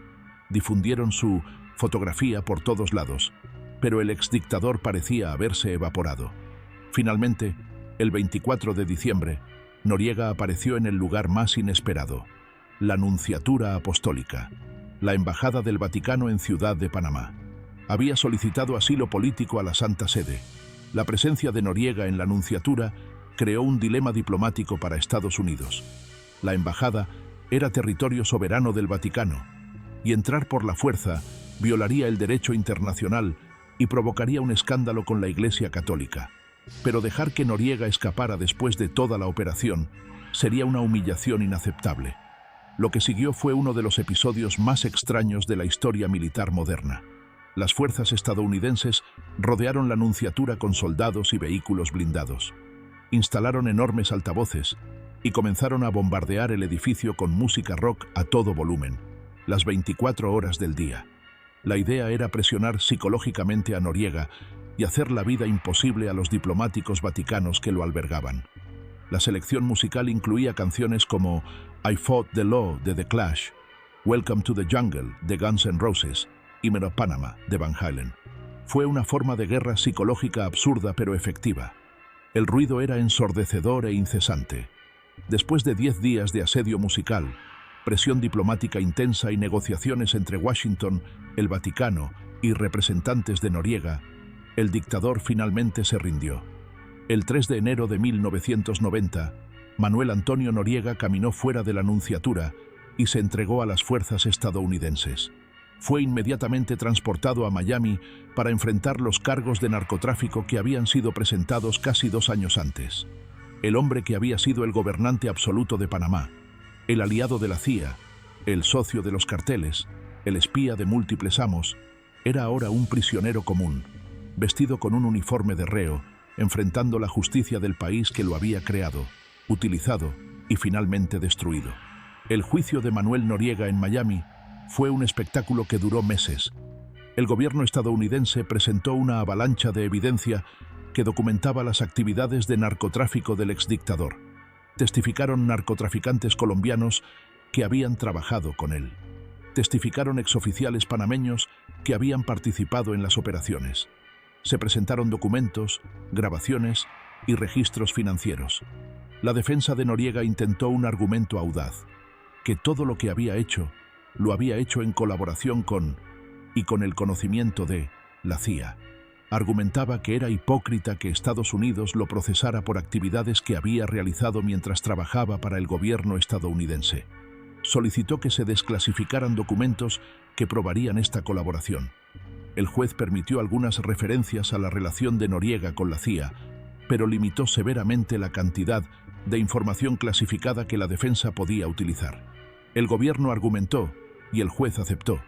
Difundieron su fotografía por todos lados, pero el exdictador parecía haberse evaporado. Finalmente, el 24 de diciembre, Noriega apareció en el lugar más inesperado, la Nunciatura Apostólica, la Embajada del Vaticano en Ciudad de Panamá. Había solicitado asilo político a la Santa Sede. La presencia de Noriega en la Nunciatura creó un dilema diplomático para Estados Unidos. La embajada era territorio soberano del Vaticano, y entrar por la fuerza violaría el derecho internacional y provocaría un escándalo con la Iglesia Católica. Pero dejar que Noriega escapara después de toda la operación sería una humillación inaceptable. Lo que siguió fue uno de los episodios más extraños de la historia militar moderna. Las fuerzas estadounidenses rodearon la Nunciatura con soldados y vehículos blindados. Instalaron enormes altavoces y comenzaron a bombardear el edificio con música rock a todo volumen, las 24 horas del día. La idea era presionar psicológicamente a Noriega y hacer la vida imposible a los diplomáticos vaticanos que lo albergaban. La selección musical incluía canciones como I Fought the Law de The Clash, Welcome to the Jungle de Guns N' Roses y Hymn of Panama de Van Halen. Fue una forma de guerra psicológica absurda pero efectiva. El ruido era ensordecedor e incesante. Después de 10 días de asedio musical, presión diplomática intensa y negociaciones entre Washington, el Vaticano y representantes de Noriega, el dictador finalmente se rindió. El 3 de enero de 1990, Manuel Antonio Noriega caminó fuera de la Nunciatura y se entregó a las fuerzas estadounidenses. Fue inmediatamente transportado a Miami para enfrentar los cargos de narcotráfico que habían sido presentados casi 2 años antes. El hombre que había sido el gobernante absoluto de Panamá, el aliado de la CIA, el socio de los carteles, el espía de múltiples amos, era ahora un prisionero común, vestido con un uniforme de reo, enfrentando la justicia del país que lo había creado, utilizado y finalmente destruido. El juicio de Manuel Noriega en Miami fue un espectáculo que duró meses. El gobierno estadounidense presentó una avalancha de evidencia que documentaba las actividades de narcotráfico del exdictador. Testificaron narcotraficantes colombianos que habían trabajado con él. Testificaron exoficiales panameños que habían participado en las operaciones. Se presentaron documentos, grabaciones y registros financieros. La defensa de Noriega intentó un argumento audaz, que todo lo que había hecho, lo había hecho en colaboración con y con el conocimiento de la CIA. Argumentaba que era hipócrita que Estados Unidos lo procesara por actividades que había realizado mientras trabajaba para el gobierno estadounidense. Solicitó que se desclasificaran documentos que probarían esta colaboración. El juez permitió algunas referencias a la relación de Noriega con la CIA, pero limitó severamente la cantidad de información clasificada que la defensa podía utilizar. El gobierno argumentó, y el juez aceptó,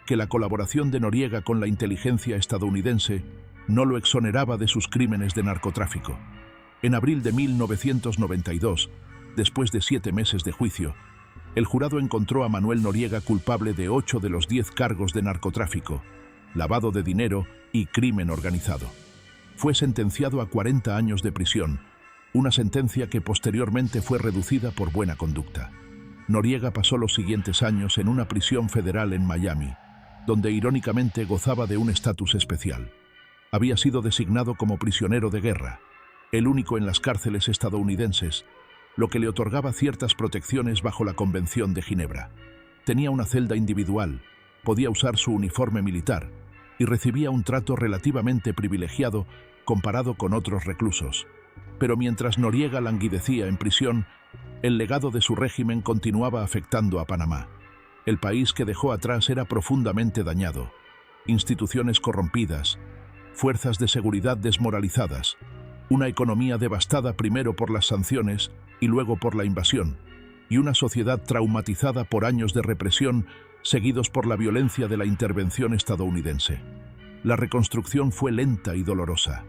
que la colaboración de Noriega con la inteligencia estadounidense no lo exoneraba de sus crímenes de narcotráfico. En abril de 1992, después de 7 meses de juicio, el jurado encontró a Manuel Noriega culpable de 8 de los 10 cargos de narcotráfico, lavado de dinero y crimen organizado. Fue sentenciado a 40 años de prisión, una sentencia que posteriormente fue reducida por buena conducta. Noriega pasó los siguientes años en una prisión federal en Miami, donde irónicamente gozaba de un estatus especial. Había sido designado como prisionero de guerra, el único en las cárceles estadounidenses, lo que le otorgaba ciertas protecciones bajo la Convención de Ginebra. Tenía una celda individual, podía usar su uniforme militar y recibía un trato relativamente privilegiado comparado con otros reclusos. Pero mientras Noriega languidecía en prisión, el legado de su régimen continuaba afectando a Panamá. El país que dejó atrás era profundamente dañado. Instituciones corrompidas, fuerzas de seguridad desmoralizadas, Una economía devastada primero por las sanciones y luego por la invasión, y una sociedad traumatizada por años de represión seguidos por la violencia de la intervención estadounidense. La reconstrucción fue lenta y dolorosa.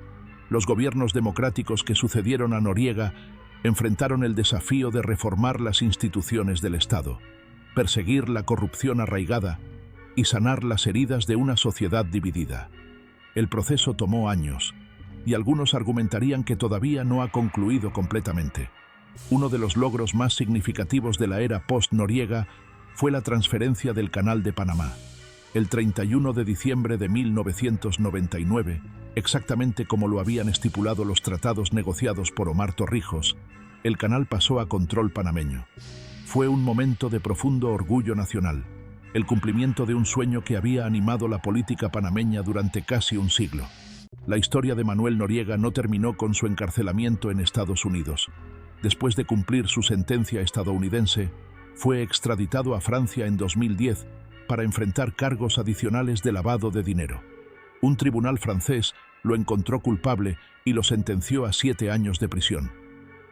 Los gobiernos democráticos que sucedieron a Noriega enfrentaron el desafío de reformar las instituciones del Estado, perseguir la corrupción arraigada y sanar las heridas de una sociedad dividida. El proceso tomó años, y algunos argumentarían que todavía no ha concluido completamente. Uno de los logros más significativos de la era post-Noriega fue la transferencia del Canal de Panamá. El 31 de diciembre de 1999, exactamente como lo habían estipulado los tratados negociados por Omar Torrijos, el canal pasó a control panameño. Fue un momento de profundo orgullo nacional, el cumplimiento de un sueño que había animado la política panameña durante casi un siglo. La historia de Manuel Noriega no terminó con su encarcelamiento en Estados Unidos. Después de cumplir su sentencia estadounidense, fue extraditado a Francia en 2010 para enfrentar cargos adicionales de lavado de dinero. Un tribunal francés lo encontró culpable y lo sentenció a 7 años de prisión.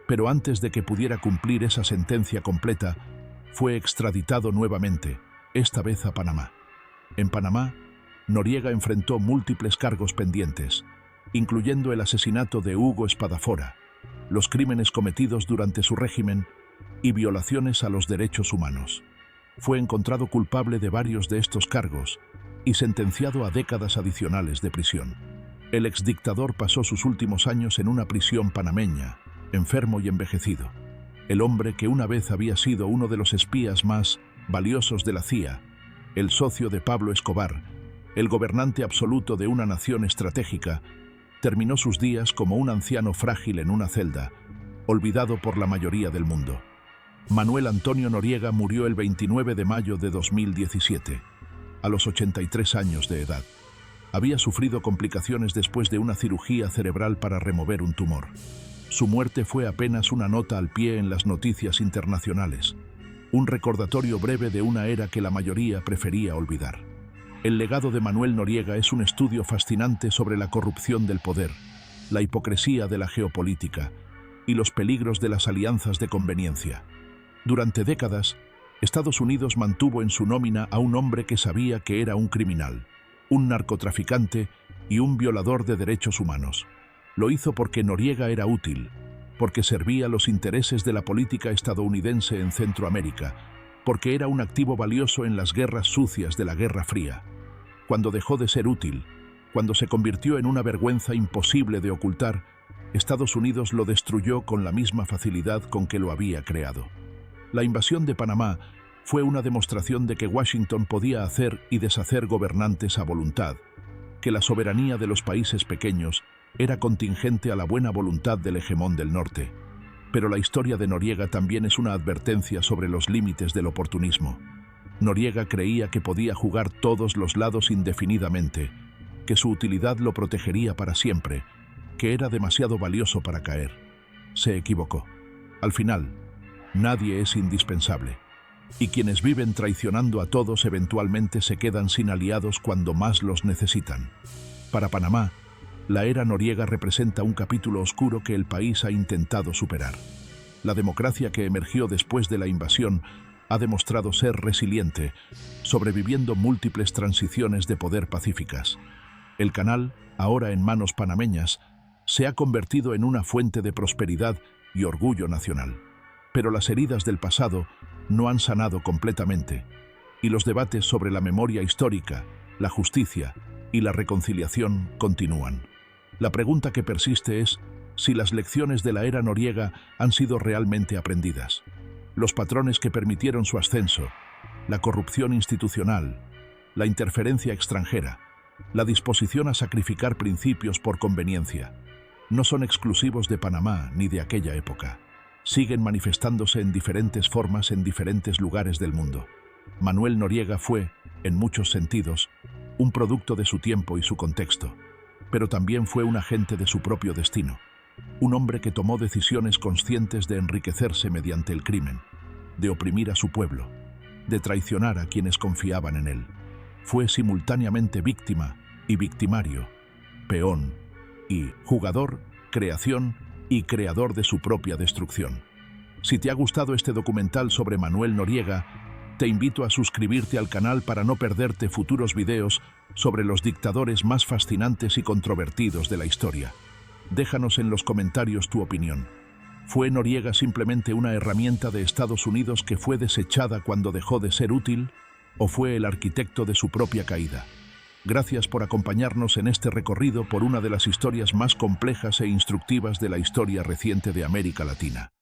Pero antes de que pudiera cumplir esa sentencia completa, fue extraditado nuevamente, esta vez a Panamá. En Panamá, Noriega enfrentó múltiples cargos pendientes, incluyendo el asesinato de Hugo Espadafora, los crímenes cometidos durante su régimen y violaciones a los derechos humanos. Fue encontrado culpable de varios de estos cargos y sentenciado a décadas adicionales de prisión. El exdictador pasó sus últimos años en una prisión panameña, enfermo y envejecido. El hombre que una vez había sido uno de los espías más valiosos de la CIA, el socio de Pablo Escobar, el gobernante absoluto de una nación estratégica, terminó sus días como un anciano frágil en una celda, olvidado por la mayoría del mundo. Manuel Antonio Noriega murió el 29 de mayo de 2017, a los 83 años de edad. Había sufrido complicaciones después de una cirugía cerebral para remover un tumor. Su muerte fue apenas una nota al pie en las noticias internacionales, un recordatorio breve de una era que la mayoría prefería olvidar. El legado de Manuel Noriega es un estudio fascinante sobre la corrupción del poder, la hipocresía de la geopolítica y los peligros de las alianzas de conveniencia. Durante décadas, Estados Unidos mantuvo en su nómina a un hombre que sabía que era un criminal, un narcotraficante y un violador de derechos humanos. Lo hizo porque Noriega era útil, porque servía los intereses de la política estadounidense en Centroamérica, porque era un activo valioso en las guerras sucias de la Guerra Fría. Cuando dejó de ser útil, cuando se convirtió en una vergüenza imposible de ocultar, Estados Unidos lo destruyó con la misma facilidad con que lo había creado. La invasión de Panamá fue una demostración de que Washington podía hacer y deshacer gobernantes a voluntad, que la soberanía de los países pequeños era contingente a la buena voluntad del hegemón del norte. Pero la historia de Noriega también es una advertencia sobre los límites del oportunismo. Noriega creía que podía jugar todos los lados indefinidamente, que su utilidad lo protegería para siempre, que era demasiado valioso para caer. Se equivocó. Al final, nadie es indispensable, y quienes viven traicionando a todos eventualmente se quedan sin aliados cuando más los necesitan. Para Panamá, la era Noriega representa un capítulo oscuro que el país ha intentado superar. La democracia que emergió después de la invasión ha demostrado ser resiliente, sobreviviendo múltiples transiciones de poder pacíficas. El canal, ahora en manos panameñas, se ha convertido en una fuente de prosperidad y orgullo nacional. Pero las heridas del pasado no han sanado completamente, y los debates sobre la memoria histórica, la justicia y la reconciliación continúan. La pregunta que persiste es si las lecciones de la era Noriega han sido realmente aprendidas. Los patrones que permitieron su ascenso, la corrupción institucional, la interferencia extranjera, la disposición a sacrificar principios por conveniencia, no son exclusivos de Panamá ni de aquella época. Siguen manifestándose en diferentes formas en diferentes lugares del mundo. Manuel Noriega fue, en muchos sentidos, un producto de su tiempo y su contexto, pero también fue un agente de su propio destino, un hombre que tomó decisiones conscientes de enriquecerse mediante el crimen, de oprimir a su pueblo, de traicionar a quienes confiaban en él. Fue simultáneamente víctima y victimario, peón y jugador creación y creador de su propia destrucción. Si te ha gustado este documental sobre Manuel Noriega, te invito a suscribirte al canal para no perderte futuros videos sobre los dictadores más fascinantes y controvertidos de la historia. Déjanos en los comentarios tu opinión. ¿Fue Noriega simplemente una herramienta de Estados Unidos que fue desechada cuando dejó de ser útil? ¿O fue el arquitecto de su propia caída? Gracias por acompañarnos en este recorrido por una de las historias más complejas e instructivas de la historia reciente de América Latina.